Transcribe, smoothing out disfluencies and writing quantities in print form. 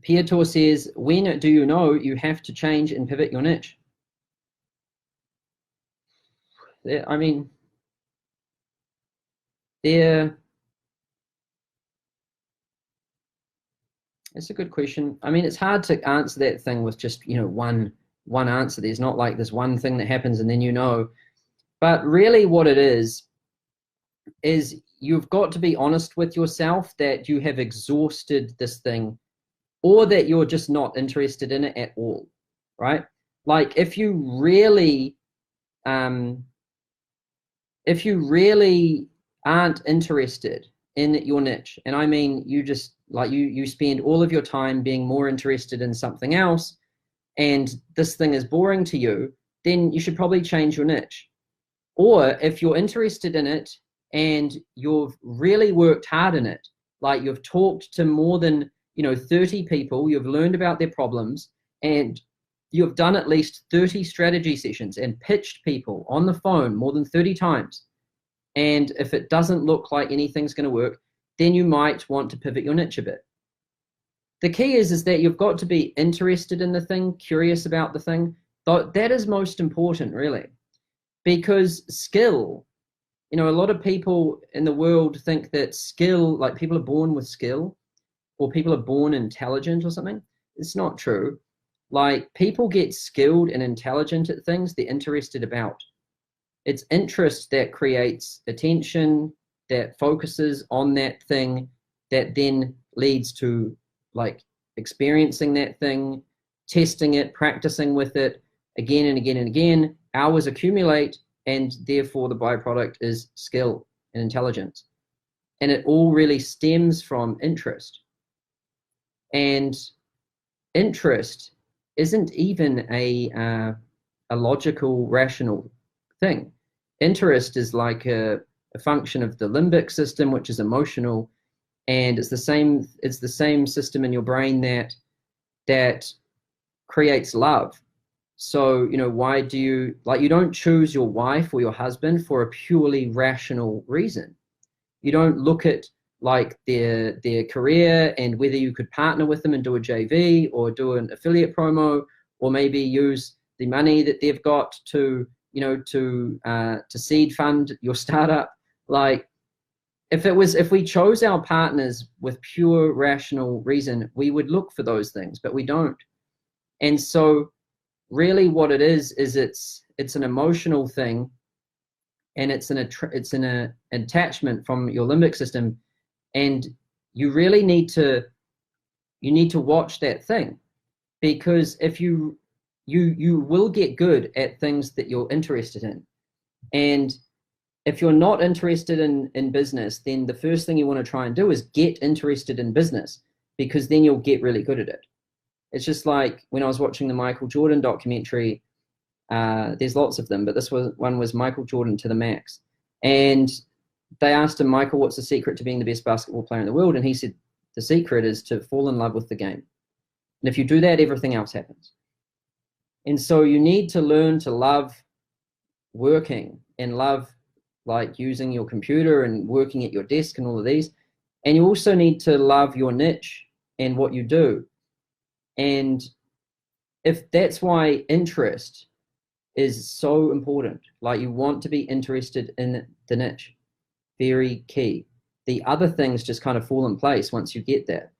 Pierre Tour says, when do you know you have to change and pivot your niche? I mean, there. It's a good question. I mean, it's hard to answer that thing with just, one answer. There's not like this one thing that happens and then you know. But really what it is you've got to be honest with yourself that you have exhausted this thing or that you're just not interested in it at all, right? Like um, if you really aren't interested in your niche, and I mean, you just like you spend all of your time being more interested in something else, and this thing is boring to you, then you should probably change your niche. Or if you're interested in it and you've really worked hard in it, like you've talked to more than 30 people, you've learned about their problems, and you've done at least 30 strategy sessions and pitched people on the phone more than 30 times. And if it doesn't look like anything's going to work, then you might want to pivot your niche a bit. The key is that you've got to be interested in the thing, curious about the thing. That is most important, really, because skill, a lot of people in the world think that skill, like people are born with skill or people are born intelligent or something. It's not true. Like people get skilled and intelligent at things they're interested about. It's interest that creates attention, that focuses on that thing, that then leads to like experiencing that thing, testing it, practicing with it again and again and again. Hours accumulate, and therefore the byproduct is skill and intelligence. And it all really stems from interest. And interest isn't even a logical, rational thing. Interest is like a function of the limbic system, which is emotional, and it's the same system in your brain that creates love. So, why do you don't choose your wife or your husband for a purely rational reason. You don't look at like their career and whether you could partner with them and do a JV or do an affiliate promo, or maybe use the money that they've got to seed fund your startup. Like if we chose our partners with pure rational reason, we would look for those things, but we don't. And so really what it is it's an emotional thing, and it's an attachment from your limbic system, and you really need to watch that thing, because if you will get good at things that you're interested in. And if you're not interested in business, then the first thing you want to try and do is get interested in business, because then you'll get really good at it. It's just like when I was watching the Michael Jordan documentary. There's lots of them, but this one was Michael Jordan to the max. And they asked him, Michael, what's the secret to being the best basketball player in the world? And he said, the secret is to fall in love with the game. And if you do that, everything else happens. And so you need to learn to love working and love like using your computer and working at your desk and all of these. And you also need to love your niche and what you do. And if that's why interest is so important, like you want to be interested in the niche, very key. The other things just kind of fall in place once you get that.